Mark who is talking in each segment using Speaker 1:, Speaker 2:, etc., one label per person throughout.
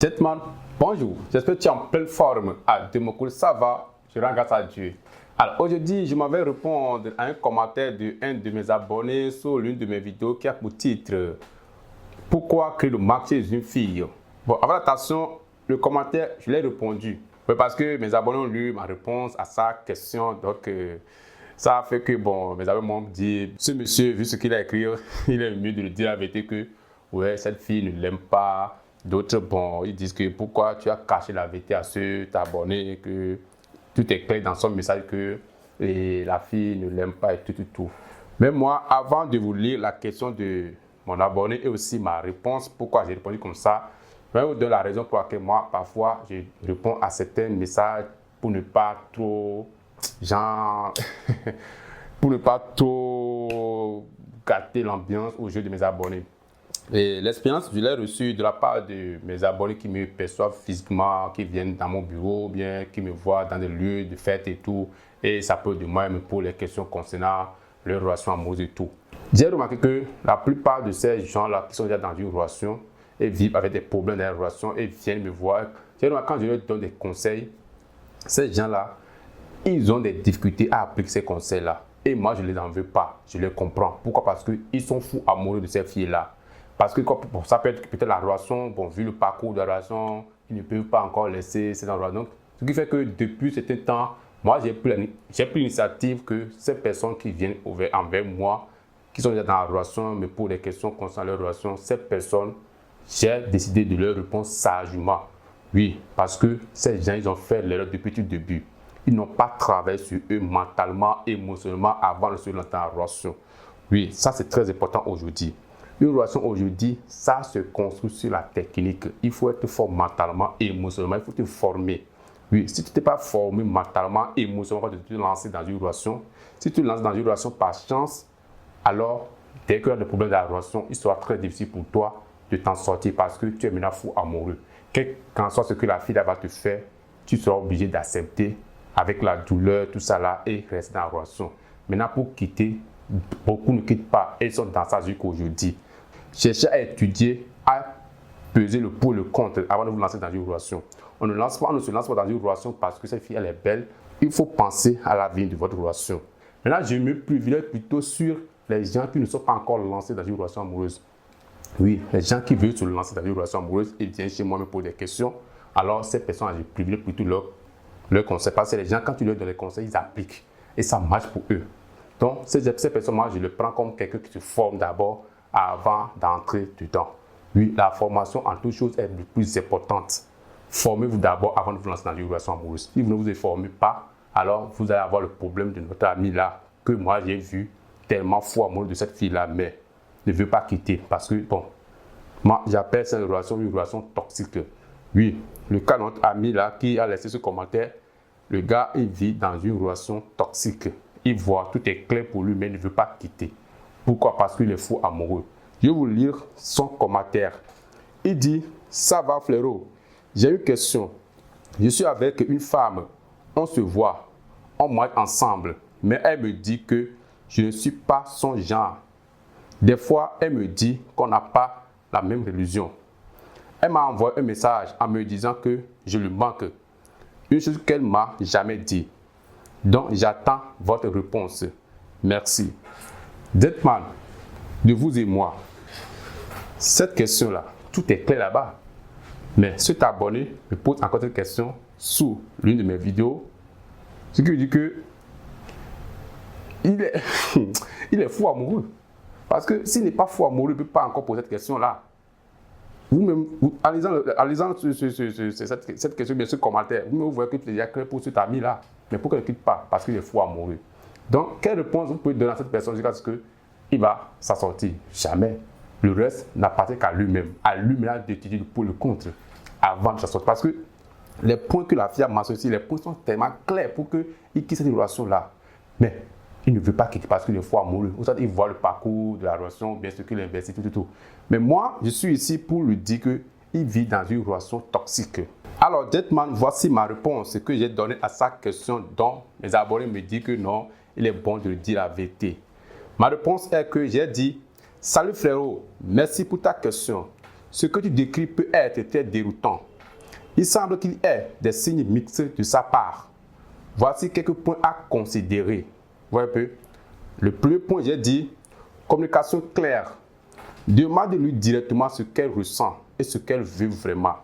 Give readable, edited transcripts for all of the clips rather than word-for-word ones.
Speaker 1: Jetman, bonjour, j'espère que tu es en pleine forme. De mon côté, ça va, je rends grâce à Dieu. Alors aujourd'hui, je m'en vais répondre à un commentaire d'un de mes abonnés sur l'une de mes vidéos qui a pour titre « Pourquoi créer le marché chez une fille ?» Bon, avant l'attention, le commentaire, je l'ai répondu. Oui, parce que mes abonnés ont lu ma réponse à sa question, donc ça a fait que bon, mes abonnés m'ont dit « Ce monsieur, vu ce qu'il a écrit, il est mieux de le dire la vérité que ouais, cette fille ne l'aime pas. » D'autres, bon, ils disent que pourquoi tu as caché la vérité à ceux t'abonnés, que tout est clair dans son message, que la fille ne l'aime pas et tout. Mais moi, avant de vous lire la question de mon abonné et aussi ma réponse, pourquoi j'ai répondu comme ça, je vais vous donner la raison pour laquelle moi, parfois, je réponds à certains messages pour ne pas trop, genre, pour ne pas trop gâter l'ambiance au jeu de mes abonnés. Et l'expérience, je l'ai reçue de la part de mes abonnés qui me perçoivent physiquement, qui viennent dans mon bureau, bien qui me voient dans des lieux de fête et tout. Et ça peut de moi me poser les questions concernant leurs relations amoureuses et tout. J'ai remarqué que la plupart de ces gens-là qui sont déjà dans une relation et vivent avec des problèmes dans la relation et viennent me voir, j'ai remarqué quand je leur donne des conseils, ces gens-là, ils ont des difficultés à appliquer ces conseils-là. Et moi, je ne les en veux pas, je les comprends. Pourquoi? Parce qu'ils sont fous amoureux de ces filles-là. Parce que bon, ça peut être peut-être la relation, bon, vu le parcours de la relation, ils ne peuvent pas encore laisser ces endroits. Donc, ce qui fait que depuis certain temps, moi, j'ai pris l'initiative que ces personnes qui viennent envers moi, qui sont déjà dans la relation, mais pour des questions concernant leur relation, ces personnes, j'ai décidé de leur répondre sagement. Oui, parce que ces gens, ils ont fait l'erreur depuis le début. Ils n'ont pas travaillé sur eux mentalement, émotionnellement avant de se lancer dans la relation. Oui, ça c'est très important aujourd'hui. Une relation aujourd'hui, ça se construit sur la technique. Il faut être fort mentalement, émotionnellement, il faut te former. Oui, si tu n'es pas formé mentalement, émotionnellement, quand tu te lances dans une relation, si tu te lances dans une relation par chance, alors dès qu'il y a des problèmes dans la relation, il sera très difficile pour toi de t'en sortir parce que tu es maintenant fou amoureux. Quel qu'en soit ce que la fille va te faire, tu seras obligé d'accepter avec la douleur, tout ça là, et rester dans la relation. Maintenant, pour quitter, beaucoup ne quittent pas. Ils sont dans ça jusqu'aujourd'hui. Cherchez à étudier, à peser le pour et le contre avant de vous lancer dans une relation. On ne se lance pas dans une relation parce que cette fille elle est belle. Il faut penser à l'avenir de votre relation. Maintenant, je me privilégie plutôt sur les gens qui ne sont pas encore lancés dans une relation amoureuse. Oui, les gens qui veulent se lancer dans une relation amoureuse et viennent chez moi me poser des questions. Alors, ces personnes, je privilégie plutôt leur conseil. Parce que les gens, quand tu leur donnes des conseils, ils appliquent. Et ça marche pour eux. Donc, ces personnes, moi, je les prends comme quelqu'un qui se forme d'abord avant d'entrer dedans. Oui, la formation en toute chose est le plus importante. Formez-vous d'abord avant de vous lancer dans une relation amoureuse. Si vous ne vous formez pas, alors vous allez avoir le problème de notre ami là, que moi j'ai vu tellement fou amoureux de cette fille là, mais ne veut pas quitter. Parce que, bon, moi j'appelle cette relation une relation toxique. Oui, le cas de notre ami là qui a laissé ce commentaire, le gars il vit dans une relation toxique. Il voit, tout est clair pour lui, mais il ne veut pas quitter. Pourquoi? Parce qu'il est fou amoureux. Je vais vous lire son commentaire. Il dit, ça va frérot, j'ai une question. Je suis avec une femme, on se voit, on mange ensemble, mais elle me dit que je ne suis pas son genre. Des fois, elle me dit qu'on n'a pas la même religion. Elle m'a envoyé un message en me disant que je lui manque. Une chose qu'elle ne m'a jamais dit. Donc, j'attends votre réponse. Merci. Jetman, de vous et moi, cette question-là, tout est clair là-bas. Mais cet abonné me pose encore cette question sous l'une de mes vidéos, ce qui veut dire que il est fou amoureux. Parce que s'il n'est pas fou amoureux, il ne peut pas encore poser cette question-là. Vous-même, en lisant cette question, bien ce commentaire, vous voyez que tu es déjà clair pour cet ami-là. Mais pourquoi il ne quitte pas? Parce qu'il est fou amoureux. Donc, quelle réponse vous pouvez donner à cette personne jusqu'à ce qu'il va s'en sortir? Jamais. Le reste n'appartient qu'à lui-même. À lui-même d'étudier le pour et le contre avant de s'en sortir. Parce que les points que la fille a mentionnés, les points sont tellement clairs pour qu'il quitte cette relation-là. Mais il ne veut pas quitter parce qu'il est fou amoureux. Il voit le parcours de la relation, bien sûr qu'il investit, tout. Mais moi, je suis ici pour lui dire qu'il vit dans une relation toxique. Alors, Jetman, voici ma réponse que j'ai donnée à sa question dont mes abonnés me disent que non, il est bon de lui dire la vérité. Ma réponse est que j'ai dit, salut frérot, merci pour ta question. Ce que tu décris peut être très déroutant. il semble qu'il y ait des signes mixtes de sa part. Voici quelques points à considérer. Vous voyez un peu? Le premier point, j'ai dit, communication claire. Demande-lui directement ce qu'elle ressent et ce qu'elle veut vraiment.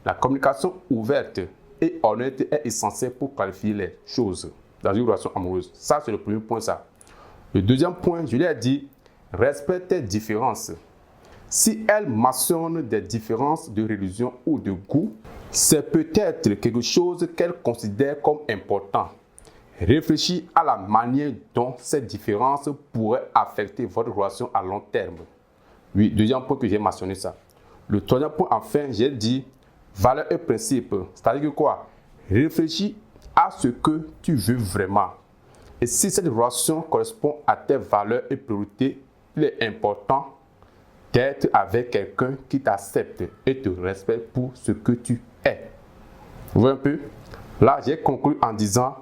Speaker 1: La communication ouverte et honnête est essentielle pour clarifier les choses dans une relation amoureuse. Ça, c'est le premier point, ça. Le deuxième point, je lui ai dit, respecte tes différences. Si elle mentionne des différences de religion ou de goût, c'est peut-être quelque chose qu'elle considère comme important. Réfléchis à la manière dont ces différences pourraient affecter votre relation à long terme. Oui, deuxième point que j'ai mentionné ça. Le troisième point, enfin, j'ai dit valeurs et principes. C'est-à-dire que quoi? Réfléchis à ce que tu veux vraiment. Et si cette relation correspond à tes valeurs et priorités, il est important d'être avec quelqu'un qui t'accepte et te respecte pour ce que tu es. Vous voyez un peu? Là, j'ai conclu en disant,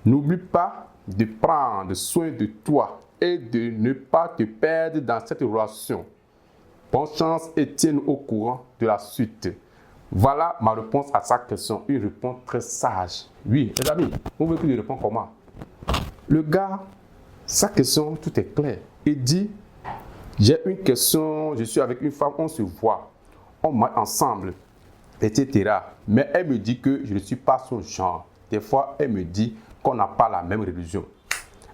Speaker 1: n'oublie pas de prendre soin de toi et de ne pas te perdre dans cette relation. Bonne chance et tiens-nous au courant de la suite. Voilà ma réponse à sa question. Une réponse très sage. Oui, les amis, vous voulez que je réponde comment? Le gars, sa question, tout est clair. Il dit, j'ai une question, je suis avec une femme, on se voit, on mange ensemble, etc. Mais elle me dit que je ne suis pas son genre. Des fois, elle me dit qu'on n'a pas la même religion.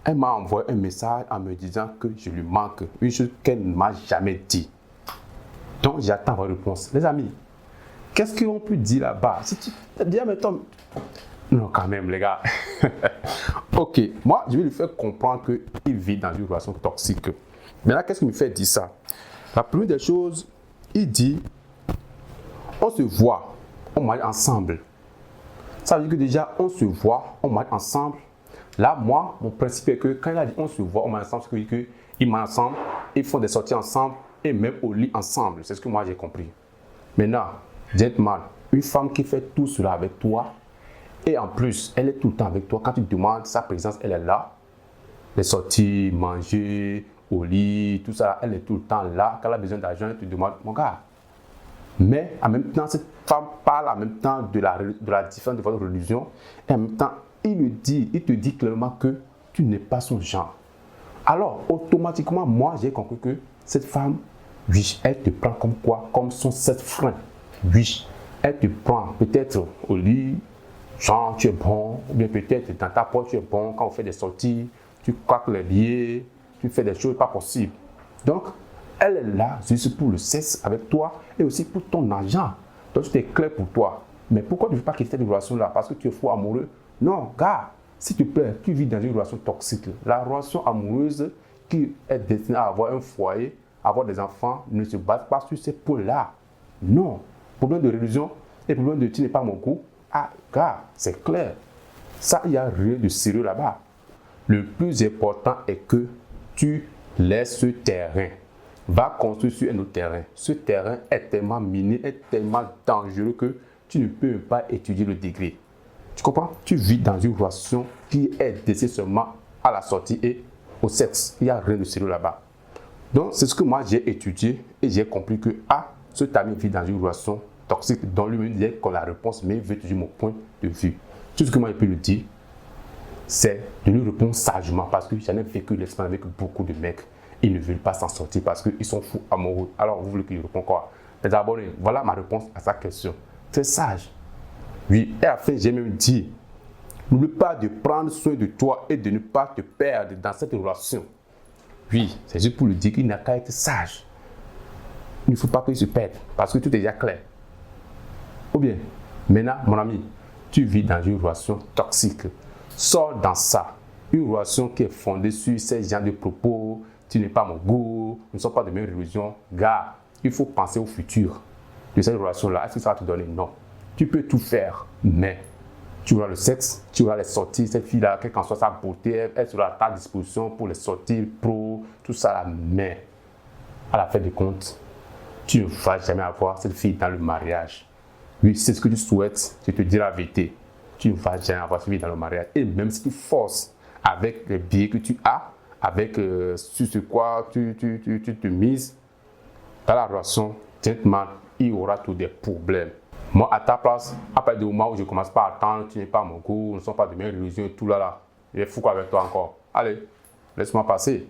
Speaker 1: Elle m'a envoyé un message en me disant que je lui manque, une chose qu'elle ne m'a jamais dit. Donc, j'attends votre réponse. Les amis, qu'est-ce qu'on peut dire là-bas? Si tu dis, mais Tom, non, quand même, les gars. Ok, moi, je vais lui faire comprendre qu'il vit dans une relation toxique. Maintenant, qu'est-ce qui me fait dire ça? La première des choses, il dit, on se voit, on mange ensemble. Ça veut dire que déjà, on se voit, on mange ensemble. Là, moi, mon principe est que quand il a dit on se voit, on mange ensemble, c'est qu'ils mangent ensemble, ils font des sorties ensemble et même au lit ensemble. C'est ce que moi j'ai compris. Maintenant, gentleman, une femme qui fait tout cela avec toi et en plus, elle est tout le temps avec toi. Quand tu demandes sa présence, elle est là. Les sorties, manger, au lit, tout ça, elle est tout le temps là. Quand elle a besoin d'argent, elle te demande, mon gars. Mais en même temps, cette femme parle en même temps de la différence de votre religion. Et en même temps, il te dit clairement que tu n'es pas son genre. Alors, automatiquement, moi, j'ai compris que cette femme, oui, elle te prend comme quoi? Comme son sept frein. Oui, elle te prend peut-être au lit, genre tu es bon, ou bien peut-être dans ta poche tu es bon, quand on fait des sorties, tu craques les liés, tu fais des choses pas possibles. Donc, elle est là juste pour le sexe avec toi et aussi pour ton argent. Donc, c'est clair pour toi. Mais pourquoi tu ne veux pas quitter cette relation-là? Parce que tu es fou amoureux? Non, gars, s'il te plaît, tu vis dans une relation toxique. La relation amoureuse qui est destinée à avoir un foyer, avoir des enfants, ne se base pas sur ces points-là. Non. Problème de religion et problème de tu n'es pas mon goût. Ah, gars, c'est clair. Ça, il n'y a rien de sérieux là-bas. Le plus important est que tu laisses ce terrain. Va construire sur un autre terrain. Ce terrain est tellement miné, est tellement dangereux que tu ne peux pas étudier le degré. Tu comprends? Tu vis dans une relation qui est destinée seulement à la sortie et au sexe. Il n'y a rien de sérieux là-bas. Donc, c'est ce que moi j'ai étudié et j'ai compris que, ce ami vit dans une relation toxique dont lui-même disait qu'on a la réponse, mais il veut toujours mon point de vue. Tout ce que moi je peux lui dire, c'est de lui répondre sagement parce que j'en ai vécu l'expérience avec beaucoup de mecs. Ils ne veulent pas s'en sortir parce qu'ils sont fous amoureux. Alors, vous voulez qu'il réponde quoi? Les abonnés, voilà ma réponse à sa question. Très sage. Oui, et après, j'ai même dit, n'oublie pas de prendre soin de toi et de ne pas te perdre dans cette relation. Oui, c'est juste pour lui dire qu'il n'a qu'à être sage. Il ne faut pas qu'il se perde parce que tout est déjà clair. Ou bien, maintenant, mon ami, tu vis dans une relation toxique. Sors dans ça. Une relation qui est fondée sur ces genres de propos. Tu n'es pas mon goût, nous ne sommes pas de même religion. Gars, il faut penser au futur de cette relation-là. Est-ce que ça va te donner? Non. Tu peux tout faire, mais tu auras le sexe, tu auras les sorties. Cette fille-là, quelle qu'en soit sa beauté, elle sera à ta disposition pour les sorties pro, tout ça là. Mais à la fin des comptes, tu ne vas jamais avoir cette fille dans le mariage. Oui, c'est ce que tu souhaites, je te dis la vérité. Tu ne vas jamais avoir cette fille dans le mariage. Et même si tu forces avec les billets que tu as, avec sur ce quoi tu te mises dans la relation, gentleman, il y aura tous des problèmes. Moi, à ta place, après des moments où je commence pas à attendre, tu n'es pas mon goût, nous ne sommes pas de mes religions et tout là. Je vais fou avec toi encore. Allez, laisse-moi passer.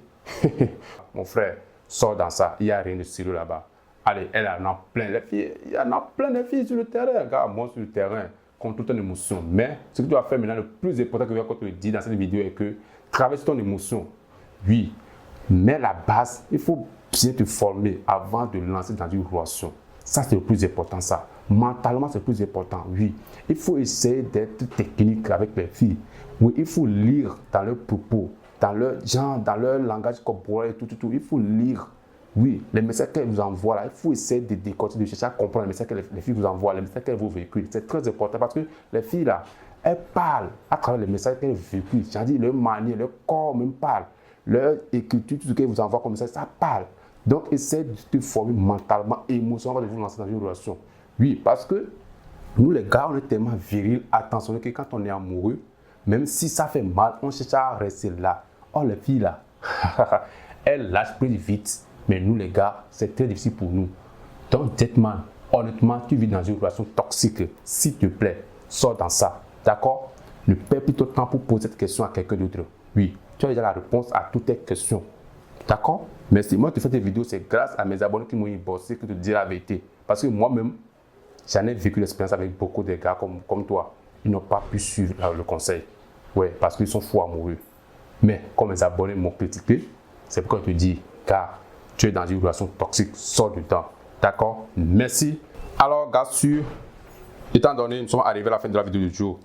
Speaker 1: Mon frère, sors dans ça. Il n'y a rien de sérieux là-bas. Allez, elle en a plein. Les filles, il y en a plein de filles sur le terrain. Regarde, moi sur le terrain, contre toute ton émotion. Mais ce que tu dois faire maintenant, le plus important que je vais te dire dans cette vidéo est que traverse ton émotion. Oui, mais la base, il faut bien te former avant de lancer dans une relation. Ça, c'est le plus important, ça. Mentalement, c'est le plus important, oui. Il faut essayer d'être technique avec les filles. Oui, il faut lire dans leurs propos, dans leur genre, dans leur langage corporel et tout. Il faut lire. Oui, les messages qu'elles vous envoient là, il faut essayer de décortiquer, de chercher à comprendre les messages que les filles vous envoient, les messages qu'elles vous véhiculent. C'est très important parce que les filles là, elles parlent à travers les messages qu'elles véhiculent. C'est-à-dire leur manière, leur corps même parle. Leur écriture, tout ce qu'elles vous envoient comme message, ça parle. Donc, essayez de te former mentalement, émotionnellement, de vous lancer dans une relation. Oui, parce que nous les gars, on est tellement viril, attentionnés que quand on est amoureux, même si ça fait mal, on cherche à rester là. Oh, les filles là, elles lâchent plus vite. Mais nous les gars, c'est très difficile pour nous. Donc, Jetman, honnêtement, tu vis dans une relation toxique. S'il te plaît, sors dans ça. D'accord? Ne perds plus ton temps pour poser cette question à quelqu'un d'autre. Oui, tu as déjà la réponse à toutes tes questions. D'accord? Merci. Moi, je fais des vidéos, c'est grâce à mes abonnés qui m'ont inboxé que je te dis la vérité. Parce que moi-même, j'en ai vécu l'expérience avec beaucoup de gars comme toi. Ils n'ont pas pu suivre le conseil. Ouais, parce qu'ils sont fous amoureux. Mais comme mes abonnés m'ont critiqué, c'est pourquoi je te dis, car tu es dans une relation toxique, sors dedans. D'accord? Merci. Alors, gars, étant donné, nous sommes arrivés à la fin de la vidéo du jour.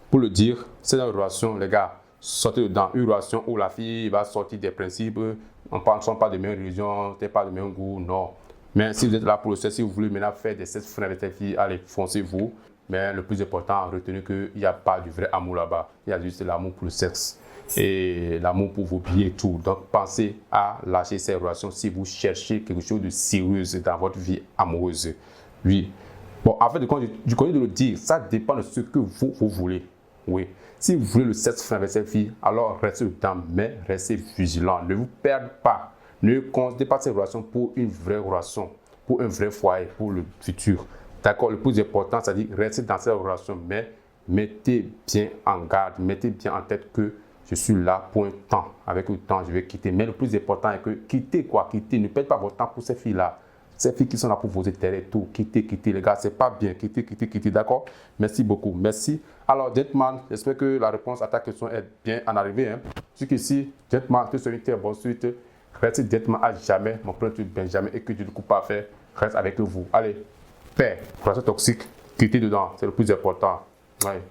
Speaker 1: Pour le dire, c'est une relation, les gars, sortez dedans. Une relation où la fille va sortir des principes. On ne sont pas de même religion, tu n'es pas de même goût, non. Mais si vous êtes là pour le sexe, si vous voulez maintenant faire des sex friends avec cette fille, allez, foncez-vous. Mais le plus important, retenez qu'il n'y a pas du vrai amour là-bas. Il y a juste l'amour pour le sexe et l'amour pour vos billets et tout. Donc, pensez à lâcher ces relations si vous cherchez quelque chose de sérieux dans votre vie amoureuse. Oui. Bon, en fait, je connais de le dire, ça dépend de ce que vous voulez. Oui. Si vous voulez le sexe friend avec cette fille, alors restez dedans, mais restez vigilant. Ne vous perdez pas. Ne considérez pas cette relation pour une vraie relation, pour un vrai foyer, pour le futur. D'accord? Le plus important, c'est-à-dire restez dans cette relation, mais mettez bien en garde, mettez bien en tête que je suis là pour un temps. Avec le temps, je vais quitter. Mais le plus important est que quittez quoi? Quittez. Ne perdez pas votre temps pour ces filles-là. Ces filles qui sont là pour vous intérêts, tout. Quittez, les gars. C'est pas bien. Quittez. D'accord? Merci beaucoup. Merci. Alors, Jetman, j'espère que la réponse à ta question est bien en arrivée. Hein? Jusqu'ici, Jetman, je te souhaite une très bonne suite. Reste Jetman à jamais. Mon premier truc Benjamin et que tu ne coupes pas à faire. Reste avec vous. Allez, paix. Relation toxique. Quittez dedans. C'est le plus important. Ouais.